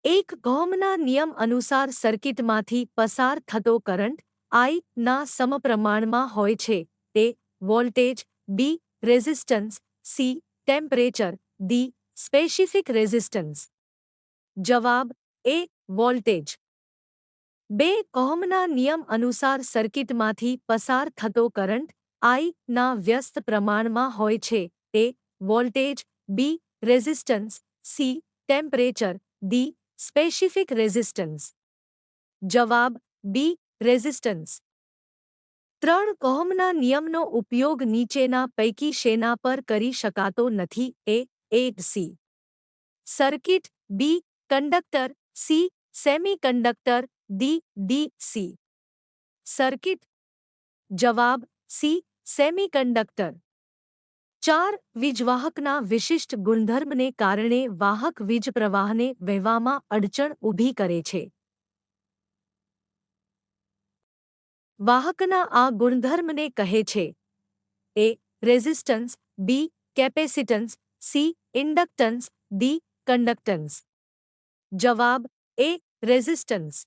એક ઓહમના નિયમ અનુસાર સર્કિટમાંથી પસાર થતો કરંટ I ના સમપ્રમાણમાં હોય છે. A voltage, B resistance, C temperature, D specific resistance. જવાબ એ વોલ્ટેજ. 2 ઓહમના નિયમ અનુસાર સર્કિટમાંથી પસાર થતો કરંટ I ના વ્યસ્ત પ્રમાણમાં હોય છે. A voltage, B resistance, C temperature, D specific resistance. જવાબ બી રેઝિસ્ટન્સ. 3 ઓહમના નિયમનો ઉપયોગ નીચેના પૈકી શેના પર કરી શકાતો નથી? A C circuit, B conductor, C semiconductor, D C circuit. જવાબ સી સેમીકંડક્ટર. 4 વીજવાહકના વિશિષ્ટ ગુણધર્મને કારણે વાહક વીજપ્રવાહને વહેવામાં અડચણ ઊભી કરે છે. વાહકના આ ગુણધર્મને કહે છે. A resistance, B capacitance, C inductance, D conductance. જવાબ એ રેઝિસ્ટન્સ.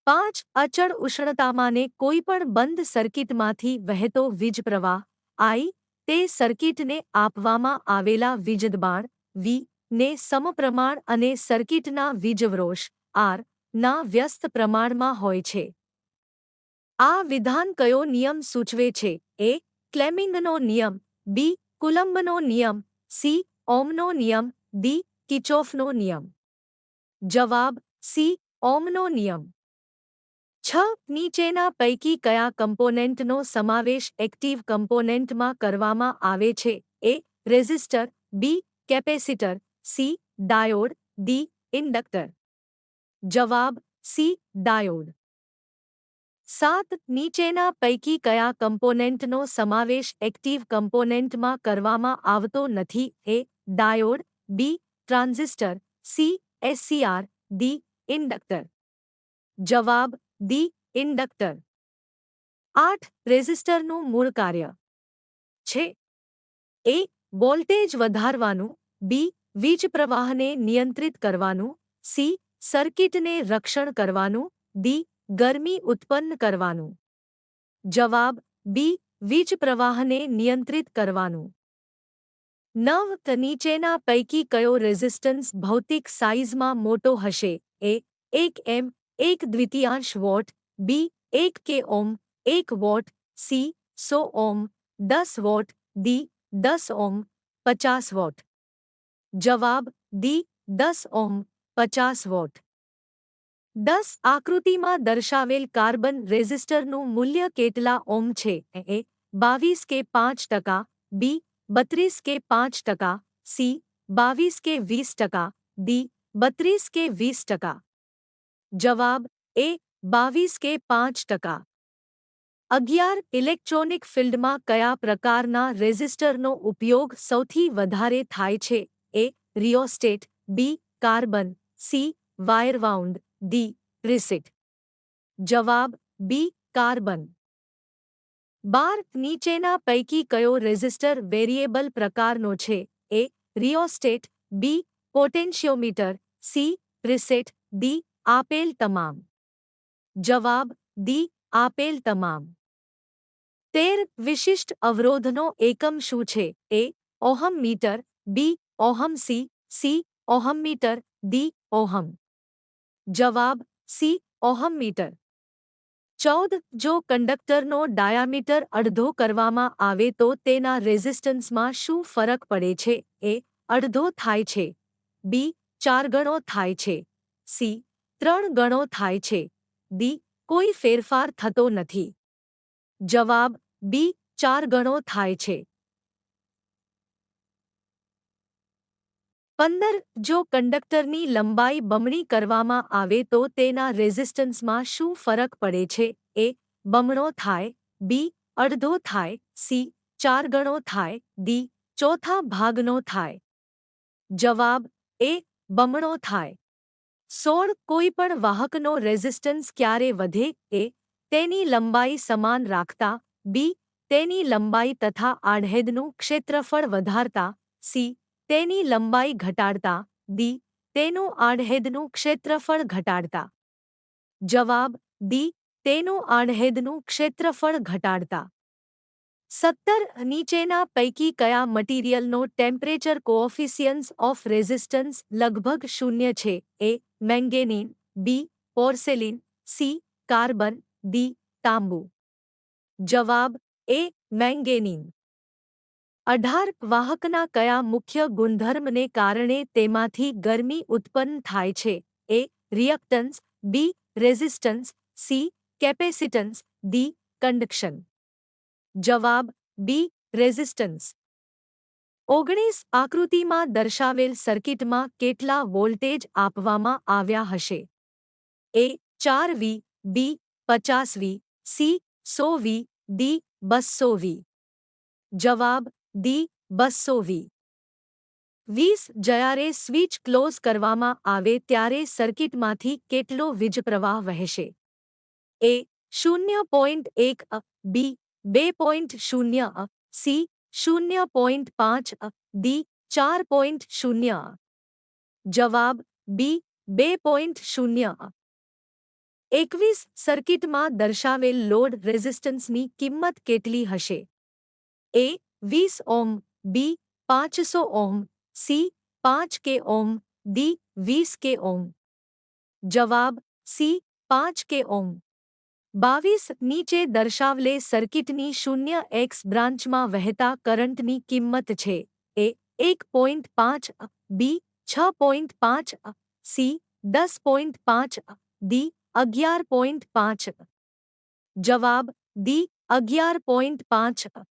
5 અચળ ઉષ્ણતામાને કોઈપણ બંધ સર્કિટમાંથી વહેતો વીજપ્રવાહ I તે સર્કિટને આપવામાં આવેલા વીજદબાણ V ને સમપ્રમાણ અને સર્કિટના વીજવરોષ R ના વ્યસ્ત પ્રમાણમાં હોય છે. આ વિધાન કયો નિયમ સૂચવે છે? એ ક્લેમિંગનો નિયમ, બી કુલમ્બનો નિયમ, સી ઓહમનો નિયમ, ડી કિર્ચોફનો નિયમ. જવાબ સી ઓહમનો નિયમ. 6 નીચેના પૈકી કયા કમ્પોનેન્ટનો સમાવેશ એક્ટિવ કમ્પોનેન્ટમાં કરવામાં આવે છે? A resistor, B capacitor, C diode, D inductor. જવાબ સી ડાયોડ. 7 નીચેના પૈકી કયા કમ્પોનેન્ટનો સમાવેશ એક્ટિવ કમ્પોનેન્ટમાં કરવામાં આવતો નથી? A diode, B transistor, C SCR, D inductor. જવાબ ડી ઇન્ડક્ટર. 8 રેઝિસ્ટરનું મૂળ કાર્ય છે. એ વોલ્ટેજ વધારવાનું, બી વીજપ્રવાહને નિયંત્રિત કરવાનું, સી સર્કિટને રક્ષણ કરવાનું, ડી ગરમી ઉત્પન્ન કરવાનું. જવાબ બી વીજપ્રવાહને નિયંત્રિત કરવાનું. 9 નીચેના પૈકી કયો રેઝિસ્ટન્સ ભૌતિક સાઇઝમાં મોટો હશે? એ 1 એમ 1 દ્વિતીયાંશ વોટ, બી 1 કે ઓમ 1 વોટ, સી 100 ઓમ 10 વોટ, ડી 10 ઓમ 50 વોટ. જવાબ ડી 10 ઓમ 50 વોટ. 10 આકૃતિમાં દર્શાવેલ કાર્બન રેઝિસ્ટરનું મૂલ્ય કેટલા ઓમ છે? એ 22 કે 5%, બી 32 કે 5%, સી 22 કે 20%, ડી 32 કે 20%. જવાબ એ 22 કે 5%. 11 ઇલેક્ટ્રોનિક ફિલ્ડમાં કયા પ્રકારના રેઝિસ્ટરનો ઉપયોગ સૌથી વધારે થાય છે? એ રિયોસ્ટેટ, બી કાર્બન, સી વાયરવાઉન્ડ, ડી રિસિટ. જવાબ બી કાર્બન. 12 નીચેના પૈકી કયો રેઝિસ્ટર વેરિયેબલ પ્રકારનો છે? એ રિયોસ્ટેટ, બી પોટેન્શિયોમીટર, સી રિસેટ, ડી આપેલ તમામ. જવાબ ડી આપેલ તમામ. 13 વિશિષ્ટ અવરોધનો એકમ શું છે? A ohm meter, B ohm, C ohm meter, D ohm. જવાબ સી ઓહમ મીટર. 14 જો કંડક્ટરનો ડાયામીટર અડધો કરવામાં આવે તો તેના રેઝિસ્ટન્સમાં શું ફરક પડે છે? એ અડધો થાય છે, બી 4 ગણો થાય છે, સી 3 ગણો થાય છે, ડી કોઈ ફેરફાર થતો નથી. જવાબ બી 4 ગણો થાય છે. 15 જો કંડક્ટરની લંબાઈ બમણી કરવામાં આવે તો તેના રેઝિસ્ટન્સમાં શું ફરક પડે છે? એ બમણો થાય, બી અડધો થાય, સી 4 ગણો થાય, ડી ચોથા ભાગનો થાય. જવાબ એ બમણો થાય. 16 કોઈ પણ વાહકનો રેઝિસ્ટન્સ ક્યારે વધે? એ તેની લંબાઈ સમાન રાખતા, બી તેની લંબાઈ તથા આડહેદનું ક્ષેત્રફળ વધારતા, સી તેની લંબાઈ ઘટાડતા, ડી તેનું આડહેદનું ક્ષેત્રફળ ઘટાડતા. જવાબ ડી. તેનું આડહેદનું ક્ષેત્રફળ ઘટાડતા. 17 નીચેના પૈકી કયા મટીરીયલનો ટેમ્પરેચર કોઓફિશિયન્ટ્સ ઓફ રેઝિસ્ટન્સ લગભગ શૂન્ય છે? A. Manganin, B. Porcelain, C. Carbon, D. તાંબુ. જવાબ એ. મેંગેનીન. 18 વાહકના કયા મુખ્ય ગુણધર્મને કારણે તેમાંથી ગરમી ઉત્પન્ન થાય છે? A. Reactance, B. Resistance, C. Capacitance, D. Conduction. જવાબ બી. રેઝિસ્ટન્સ. 19 આકૃતિમાં દર્શાવેલ સર્કિટમાં કેટલા વોલ્ટેજ આપવામાં આવ્યા હશે? એ. 4 વી, બી. 50 વી, સી. 100 વી, ડી. 200 વી. જવાબ ડી. 200 વી. 20 જ્યારે સ્વિચ ક્લોઝ કરવામાં આવે ત્યારે સર્કિટમાંથી કેટલો વીજપ્રવાહ વહેશે? એ. 0.1 અ, બી. 2.0 અ, સી. 0.5 અ, ડી. 4.0 અ. જવાબ બી. 2.0 અ. 21 સર્કિટમાં દર્શાવેલ લોડ રેઝિસ્ટન્સની કિંમત કેટલી હશે? એ. 20 ઓહ્મ, બી. 500 ઓહ્મ, સી. 5 કે ઓહ્મ, ડી. 20 કે ઓહ્મ. જવાબ સી. 5 કે ઓહ્મ. 22 નીચે દર્શાવલે સર્કિટની 0x બ્રાન્ચમાં વહેતા કરંટની કિંમત છે? એ. 1.5 અ, બી. 6.5 અ, સી. 10.5 અ, ડી. 11.5 અ. જવાબ ડી. 11.5 અ.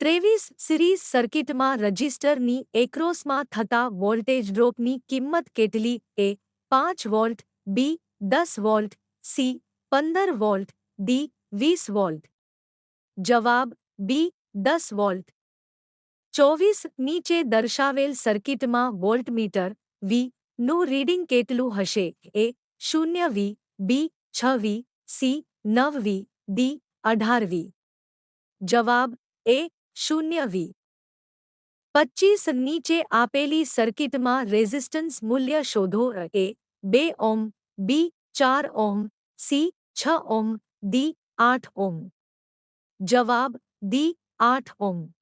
23 સિરીઝ સર્કિટમાં રજિસ્ટરની એક્રોસમાં થતા વોલ્ટેજ ડ્રોપની કિંમત કેટલી? એ. 5 વોલ્ટ, બી. 10 volt, C. 15 volt, D. 20 volt. જવાબ બી. 10 વોલ્ટ. 24 નીચે દર્શાવેલ સર્કિટમાં વોલ્ટમીટર વી નું રીડિંગ કેટલું હશે? એ. 0 વી, બી. 6 વી, સી. 9 વી, ડી. 18 વી. જવાબ એ. 0 વી. 25 નીચે આપેલી સર્કિટમાં રેઝિસ્ટન્સ મૂલ્ય શોધો. એ. 2 ઓહ્મ, બી. 4 ohm, C. 6 ohm, D. 8 ohm. જવાબ ડી. 8 ઓહ્મ.